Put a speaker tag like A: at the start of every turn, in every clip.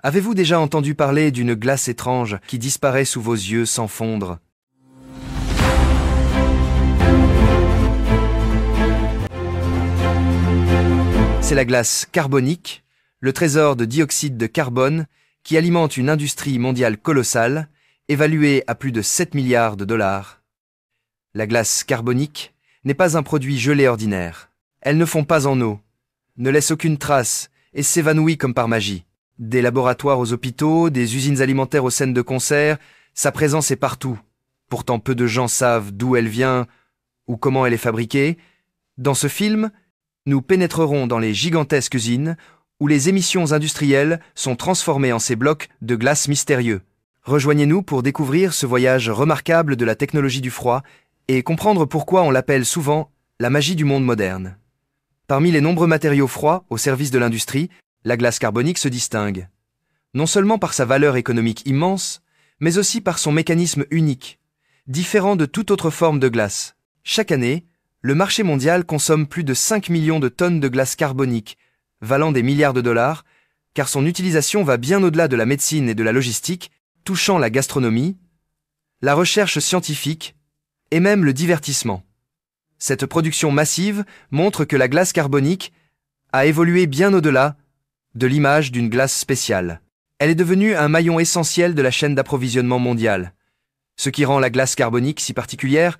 A: Avez-vous déjà entendu parler d'une glace étrange qui disparaît sous vos yeux sans fondre? C'est la glace carbonique, le trésor de dioxyde de carbone qui alimente une industrie mondiale colossale, évaluée à plus de 7 milliards de dollars. La glace carbonique n'est pas un produit gelé ordinaire. Elle ne fond pas en eau, ne laisse aucune trace et s'évanouit comme par magie. Des laboratoires aux hôpitaux, des usines alimentaires aux scènes de concert, sa présence est partout. Pourtant peu de gens savent d'où elle vient ou comment elle est fabriquée. Dans ce film, nous pénétrerons dans les gigantesques usines où les émissions industrielles sont transformées en ces blocs de glace mystérieux. Rejoignez-nous pour découvrir ce voyage remarquable de la technologie du froid et comprendre pourquoi on l'appelle souvent la magie du monde moderne. Parmi les nombreux matériaux froids au service de l'industrie, la glace carbonique se distingue. Non seulement par sa valeur économique immense, mais aussi par son mécanisme unique, différent de toute autre forme de glace. Chaque année, le marché mondial consomme plus de 5 millions de tonnes de glace carbonique, valant des milliards de dollars, car son utilisation va bien au-delà de la médecine et de la logistique, touchant la gastronomie, la recherche scientifique et même le divertissement. Cette production massive montre que la glace carbonique a évolué bien au-delà de l'image d'une glace spéciale. Elle est devenue un maillon essentiel de la chaîne d'approvisionnement mondiale. Ce qui rend la glace carbonique si particulière,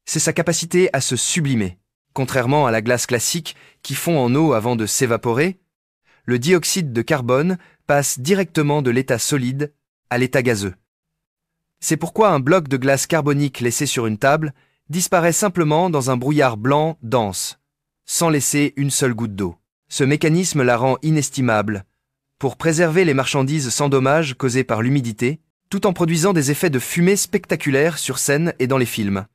A: c'est sa capacité à se sublimer. Contrairement à la glace classique qui fond en eau avant de s'évaporer, le dioxyde de carbone passe directement de l'état solide à l'état gazeux. C'est pourquoi un bloc de glace carbonique laissé sur une table disparaît simplement dans un brouillard blanc dense, sans laisser une seule goutte d'eau. Ce mécanisme la rend inestimable pour préserver les marchandises sans dommages causés par l'humidité, tout en produisant des effets de fumée spectaculaires sur scène et dans les films.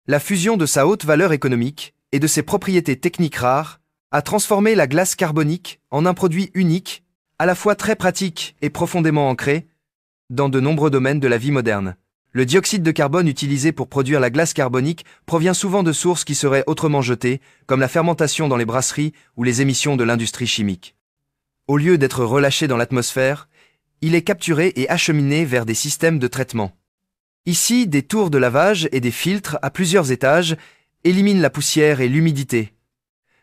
A: La fusion de sa haute valeur économique et de ses propriétés techniques rares a transformé la glace carbonique en un produit unique, à la fois très pratique et profondément ancré dans de nombreux domaines de la vie moderne. Le dioxyde de carbone utilisé pour produire la glace carbonique provient souvent de sources qui seraient autrement jetées, comme la fermentation dans les brasseries ou les émissions de l'industrie chimique. Au lieu d'être relâché dans l'atmosphère, il est capturé et acheminé vers des systèmes de traitement. Ici, des tours de lavage et des filtres à plusieurs étages éliminent la poussière et l'humidité,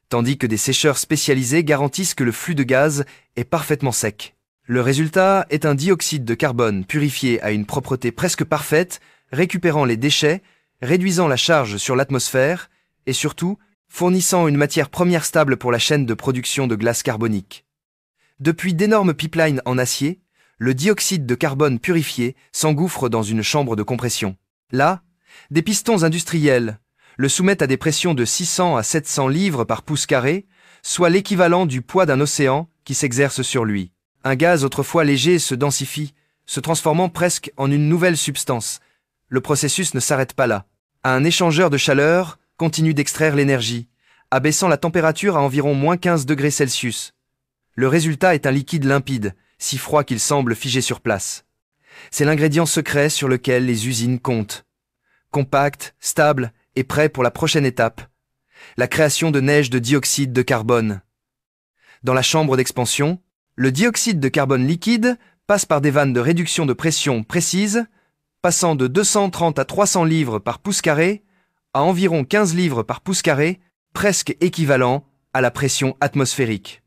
A: tandis que des sécheurs spécialisés garantissent que le flux de gaz est parfaitement sec. Le résultat est un dioxyde de carbone purifié à une propreté presque parfaite, récupérant les déchets, réduisant la charge sur l'atmosphère et surtout fournissant une matière première stable pour la chaîne de production de glace carbonique. Depuis d'énormes pipelines en acier, le dioxyde de carbone purifié s'engouffre dans une chambre de compression. Là, des pistons industriels le soumettent à des pressions de 600 à 700 livres par pouce carré, soit l'équivalent du poids d'un océan qui s'exerce sur lui. Un gaz autrefois léger se densifie, se transformant presque en une nouvelle substance. Le processus ne s'arrête pas là. Un échangeur de chaleur continue d'extraire l'énergie, abaissant la température à environ moins 15 degrés Celsius. Le résultat est un liquide limpide, si froid qu'il semble figé sur place. C'est l'ingrédient secret sur lequel les usines comptent. Compact, stable et prêt pour la prochaine étape, la création de neige de dioxyde de carbone. Dans la chambre d'expansion, le dioxyde de carbone liquide passe par des vannes de réduction de pression précises, passant de 230 à 300 livres par pouce carré à environ 15 livres par pouce carré, presque équivalent à la pression atmosphérique.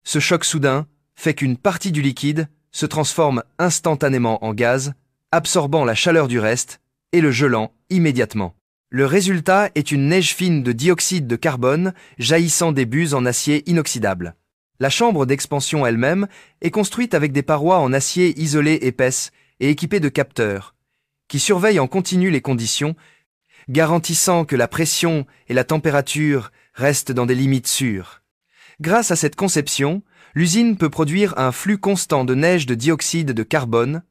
A: Ce choc soudain fait qu'une partie du liquide se transforme instantanément en gaz, absorbant la chaleur du reste et le gelant immédiatement. Le résultat est une neige fine de dioxyde de carbone jaillissant des buses en acier inoxydable. La chambre d'expansion elle-même est construite avec des parois en acier isolé épaisses et équipées de capteurs, qui surveillent en continu les conditions, garantissant que la pression et la température restent dans des limites sûres. Grâce à cette conception, l'usine peut produire un flux constant de neige de dioxyde de carbone,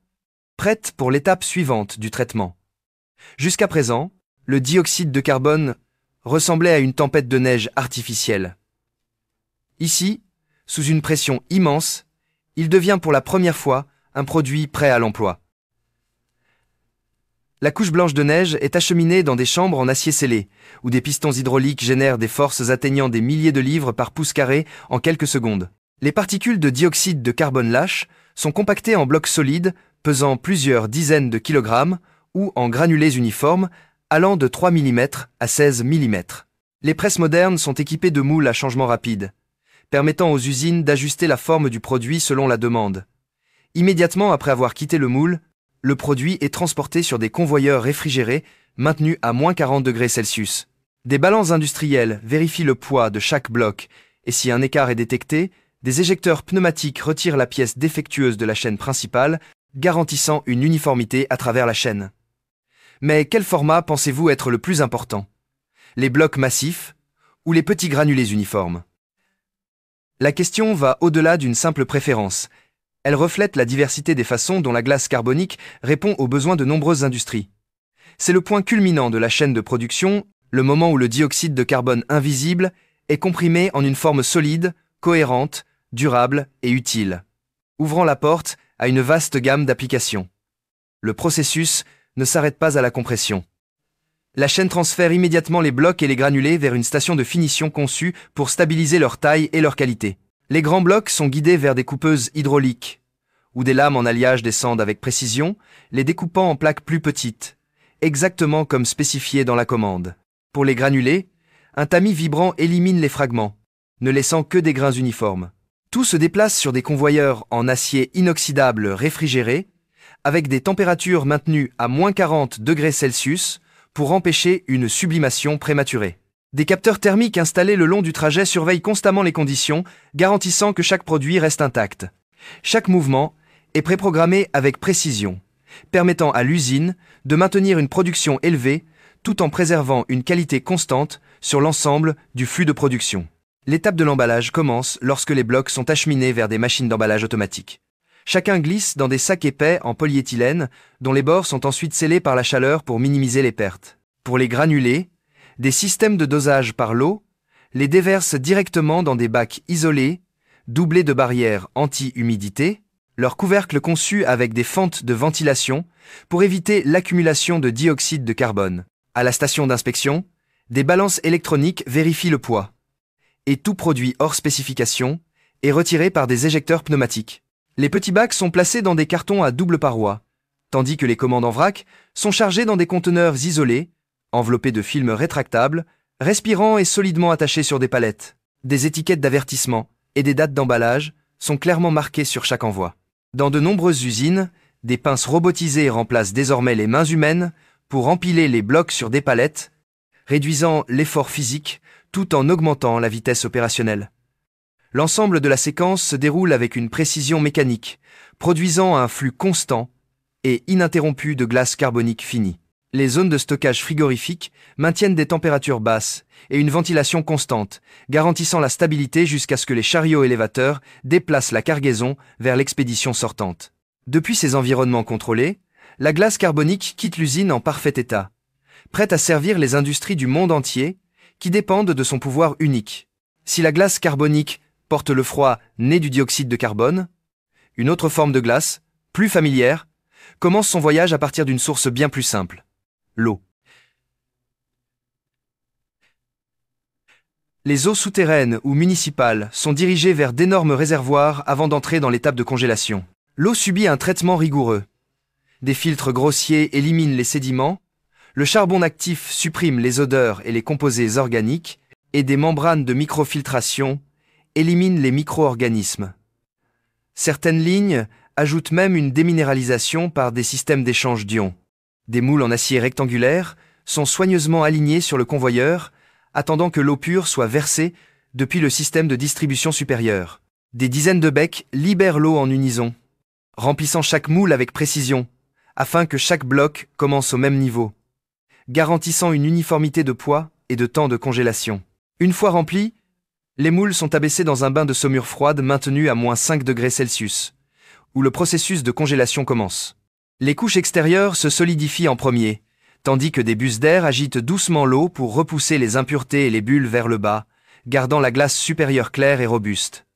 A: prête pour l'étape suivante du traitement. Jusqu'à présent, le dioxyde de carbone ressemblait à une tempête de neige artificielle. Ici, sous une pression immense, il devient pour la première fois un produit prêt à l'emploi. La couche blanche de neige est acheminée dans des chambres en acier scellé, où des pistons hydrauliques génèrent des forces atteignant des milliers de livres par pouce carré en quelques secondes. Les particules de dioxyde de carbone lâches sont compactés en blocs solides pesant plusieurs dizaines de kilogrammes ou en granulés uniformes allant de 3 mm à 16 mm. Les presses modernes sont équipées de moules à changement rapide, permettant aux usines d'ajuster la forme du produit selon la demande. Immédiatement après avoir quitté le moule, le produit est transporté sur des convoyeurs réfrigérés maintenus à moins 40 degrés Celsius. Des balances industrielles vérifient le poids de chaque bloc et si un écart est détecté, des éjecteurs pneumatiques retirent la pièce défectueuse de la chaîne principale, garantissant une uniformité à travers la chaîne. Mais quel format pensez-vous être le plus important? Les blocs massifs ou les petits granulés uniformes? La question va au-delà d'une simple préférence. Elle reflète la diversité des façons dont la glace carbonique répond aux besoins de nombreuses industries. C'est le point culminant de la chaîne de production, le moment où le dioxyde de carbone invisible est comprimé en une forme solide, cohérente, durable et utile, ouvrant la porte à une vaste gamme d'applications. Le processus ne s'arrête pas à la compression. La chaîne transfère immédiatement les blocs et les granulés vers une station de finition conçue pour stabiliser leur taille et leur qualité. Les grands blocs sont guidés vers des coupeuses hydrauliques, où des lames en alliage descendent avec précision, les découpant en plaques plus petites, exactement comme spécifié dans la commande. Pour les granulés, un tamis vibrant élimine les fragments, ne laissant que des grains uniformes. Tout se déplace sur des convoyeurs en acier inoxydable réfrigéré, avec des températures maintenues à moins 40 degrés Celsius pour empêcher une sublimation prématurée. Des capteurs thermiques installés le long du trajet surveillent constamment les conditions, garantissant que chaque produit reste intact. Chaque mouvement est préprogrammé avec précision, permettant à l'usine de maintenir une production élevée tout en préservant une qualité constante sur l'ensemble du flux de production. L'étape de l'emballage commence lorsque les blocs sont acheminés vers des machines d'emballage automatiques. Chacun glisse dans des sacs épais en polyéthylène dont les bords sont ensuite scellés par la chaleur pour minimiser les pertes. Pour les granulés, des systèmes de dosage par l'eau les déversent directement dans des bacs isolés, doublés de barrières anti-humidité, leur couvercle conçu avec des fentes de ventilation pour éviter l'accumulation de dioxyde de carbone. À la station d'inspection, des balances électroniques vérifient le poids. Et tout produit hors spécification est retiré par des éjecteurs pneumatiques. Les petits bacs sont placés dans des cartons à double paroi, tandis que les commandes en vrac sont chargées dans des conteneurs isolés, enveloppés de films rétractables, respirants et solidement attachés sur des palettes. Des étiquettes d'avertissement et des dates d'emballage sont clairement marquées sur chaque envoi. Dans de nombreuses usines, des pinces robotisées remplacent désormais les mains humaines pour empiler les blocs sur des palettes, réduisant l'effort physique tout en augmentant la vitesse opérationnelle. L'ensemble de la séquence se déroule avec une précision mécanique, produisant un flux constant et ininterrompu de glace carbonique finie. Les zones de stockage frigorifique maintiennent des températures basses et une ventilation constante, garantissant la stabilité jusqu'à ce que les chariots élévateurs déplacent la cargaison vers l'expédition sortante. Depuis ces environnements contrôlés, la glace carbonique quitte l'usine en parfait état, prête à servir les industries du monde entier qui dépendent de son pouvoir unique. Si la glace carbonique porte le froid né du dioxyde de carbone, une autre forme de glace, plus familière, commence son voyage à partir d'une source bien plus simple, l'eau. Les eaux souterraines ou municipales sont dirigées vers d'énormes réservoirs avant d'entrer dans l'étape de congélation. L'eau subit un traitement rigoureux. Des filtres grossiers éliminent les sédiments, le charbon actif supprime les odeurs et les composés organiques, et des membranes de microfiltration éliminent les micro-organismes. Certaines lignes ajoutent même une déminéralisation par des systèmes d'échange d'ions. Des moules en acier rectangulaire sont soigneusement alignés sur le convoyeur, attendant que l'eau pure soit versée depuis le système de distribution supérieur. Des dizaines de becs libèrent l'eau en unison, remplissant chaque moule avec précision, afin que chaque bloc commence au même niveau, garantissant une uniformité de poids et de temps de congélation. Une fois remplis, les moules sont abaissés dans un bain de saumure froide maintenu à moins 5 degrés Celsius, où le processus de congélation commence. Les couches extérieures se solidifient en premier, tandis que des busses d'air agitent doucement l'eau pour repousser les impuretés et les bulles vers le bas, gardant la glace supérieure claire et robuste.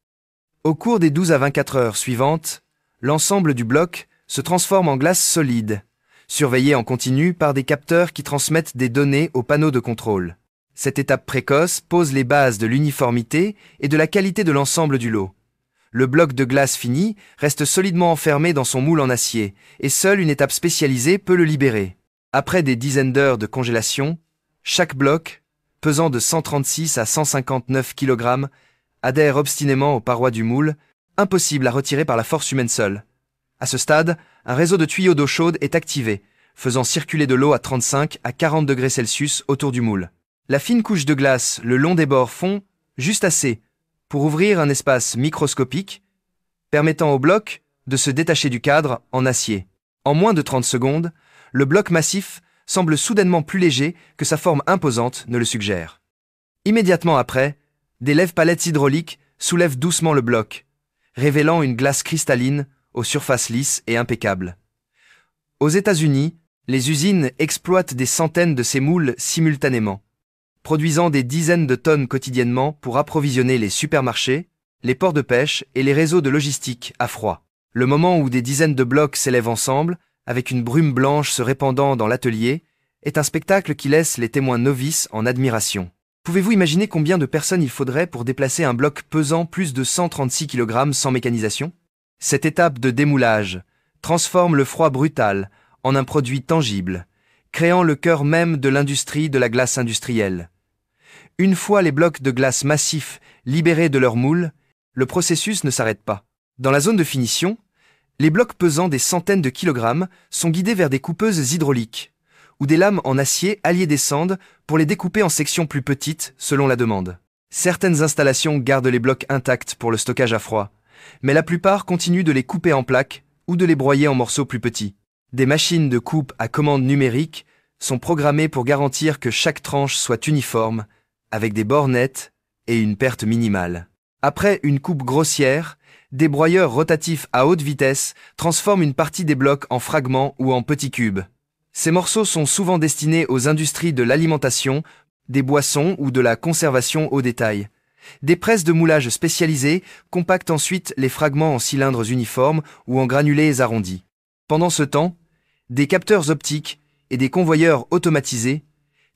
A: Au cours des 12 à 24 heures suivantes, l'ensemble du bloc se transforme en glace solide, surveillée en continu par des capteurs qui transmettent des données aux panneaux de contrôle. Cette étape précoce pose les bases de l'uniformité et de la qualité de l'ensemble du lot, Le bloc de glace fini reste solidement enfermé dans son moule en acier, et seule une étape spécialisée peut le libérer. Après des dizaines d'heures de congélation, chaque bloc, pesant de 136 à 159 kg, adhère obstinément aux parois du moule, impossible à retirer par la force humaine seule. À ce stade, un réseau de tuyaux d'eau chaude est activé, faisant circuler de l'eau à 35 à 40 degrés Celsius autour du moule. La fine couche de glace le long des bords fond juste assez pour ouvrir un espace microscopique, permettant au bloc de se détacher du cadre en acier. En moins de 30 secondes, le bloc massif semble soudainement plus léger que sa forme imposante ne le suggère. Immédiatement après, des lève-palettes hydrauliques soulèvent doucement le bloc, révélant une glace cristalline aux surfaces lisses et impeccables. Aux États-Unis, les usines exploitent des centaines de ces moules simultanément, produisant des dizaines de tonnes quotidiennement pour approvisionner les supermarchés, les ports de pêche et les réseaux de logistique à froid. Le moment où des dizaines de blocs s'élèvent ensemble, avec une brume blanche se répandant dans l'atelier, est un spectacle qui laisse les témoins novices en admiration. Pouvez-vous imaginer combien de personnes il faudrait pour déplacer un bloc pesant plus de 136 kg sans mécanisation? Cette étape de démoulage transforme le froid brutal en un produit tangible, créant le cœur même de l'industrie de la glace industrielle. Une fois les blocs de glace massifs libérés de leur moule, le processus ne s'arrête pas. Dans la zone de finition, les blocs pesant des centaines de kilogrammes sont guidés vers des coupeuses hydrauliques, où des lames en acier alliées descendent pour les découper en sections plus petites selon la demande. Certaines installations gardent les blocs intacts pour le stockage à froid, mais la plupart continuent de les couper en plaques ou de les broyer en morceaux plus petits. Des machines de coupe à commande numérique sont programmées pour garantir que chaque tranche soit uniforme, avec des bords nets et une perte minimale. Après une coupe grossière, des broyeurs rotatifs à haute vitesse transforment une partie des blocs en fragments ou en petits cubes. Ces morceaux sont souvent destinés aux industries de l'alimentation, des boissons ou de la conservation au détail. Des presses de moulage spécialisées compactent ensuite les fragments en cylindres uniformes ou en granulés arrondis. Pendant ce temps, des capteurs optiques et des convoyeurs automatisés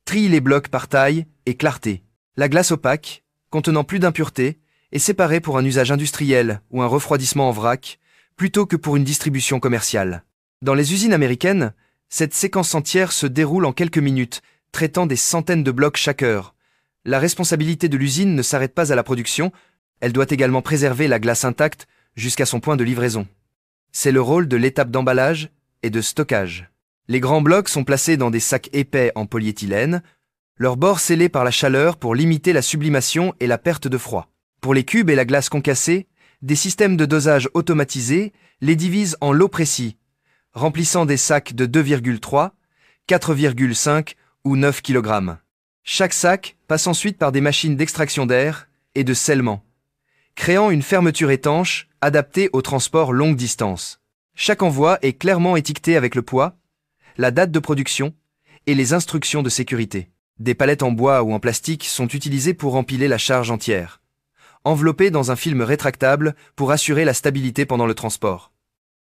A: trient les blocs par taille et clarté. La glace opaque, contenant plus d'impuretés, est séparée pour un usage industriel ou un refroidissement en vrac, plutôt que pour une distribution commerciale. Dans les usines américaines, cette séquence entière se déroule en quelques minutes, traitant des centaines de blocs chaque heure. La responsabilité de l'usine ne s'arrête pas à la production, elle doit également préserver la glace intacte jusqu'à son point de livraison. C'est le rôle de l'étape d'emballage et de stockage. Les grands blocs sont placés dans des sacs épais en polyéthylène, leurs bords scellés par la chaleur pour limiter la sublimation et la perte de froid. Pour les cubes et la glace concassée, des systèmes de dosage automatisés les divisent en lots précis, remplissant des sacs de 2,3, 4,5 ou 9 kg. Chaque sac passe ensuite par des machines d'extraction d'air et de scellement, créant une fermeture étanche adaptée au transport longue distance. Chaque envoi est clairement étiqueté avec le poids, la date de production et les instructions de sécurité. Des palettes en bois ou en plastique sont utilisées pour empiler la charge entière, enveloppées dans un film rétractable pour assurer la stabilité pendant le transport.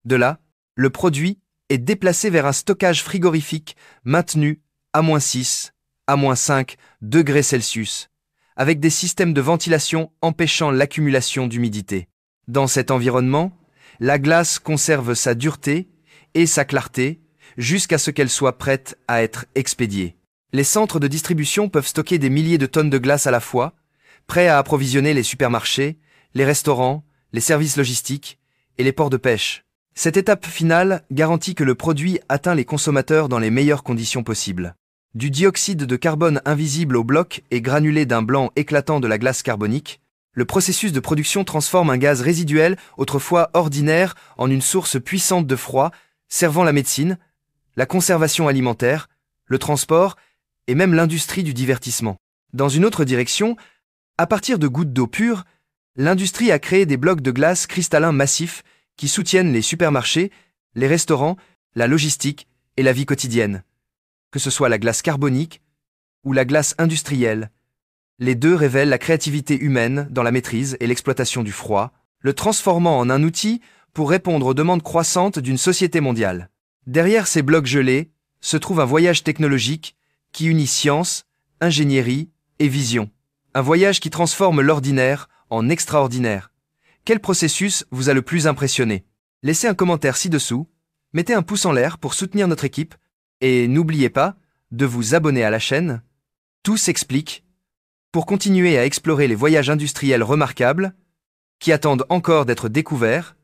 A: De là, le produit est déplacé vers un stockage frigorifique maintenu à -6, à -5 degrés Celsius, avec des systèmes de ventilation empêchant l'accumulation d'humidité. Dans cet environnement, la glace conserve sa dureté et sa clarté jusqu'à ce qu'elle soit prête à être expédiée. Les centres de distribution peuvent stocker des milliers de tonnes de glace à la fois, prêts à approvisionner les supermarchés, les restaurants, les services logistiques et les ports de pêche. Cette étape finale garantit que le produit atteint les consommateurs dans les meilleures conditions possibles. Du dioxyde de carbone invisible au bloc et granulé d'un blanc éclatant de la glace carbonique, le processus de production transforme un gaz résiduel autrefois ordinaire en une source puissante de froid, servant la médecine, la conservation alimentaire, le transport et même l'industrie du divertissement. Dans une autre direction, à partir de gouttes d'eau pure, l'industrie a créé des blocs de glace cristallins massifs qui soutiennent les supermarchés, les restaurants, la logistique et la vie quotidienne. Que ce soit la glace carbonique ou la glace industrielle, les deux révèlent la créativité humaine dans la maîtrise et l'exploitation du froid, le transformant en un outil pour répondre aux demandes croissantes d'une société mondiale. Derrière ces blocs gelés se trouve un voyage technologique qui unit science, ingénierie et vision. Un voyage qui transforme l'ordinaire en extraordinaire, Quel processus vous a le plus impressionné? Laissez un commentaire ci-dessous, mettez un pouce en l'air pour soutenir notre équipe, et n'oubliez pas de vous abonner à la chaîne. Tout s'explique pour continuer à explorer les voyages industriels remarquables qui attendent encore d'être découverts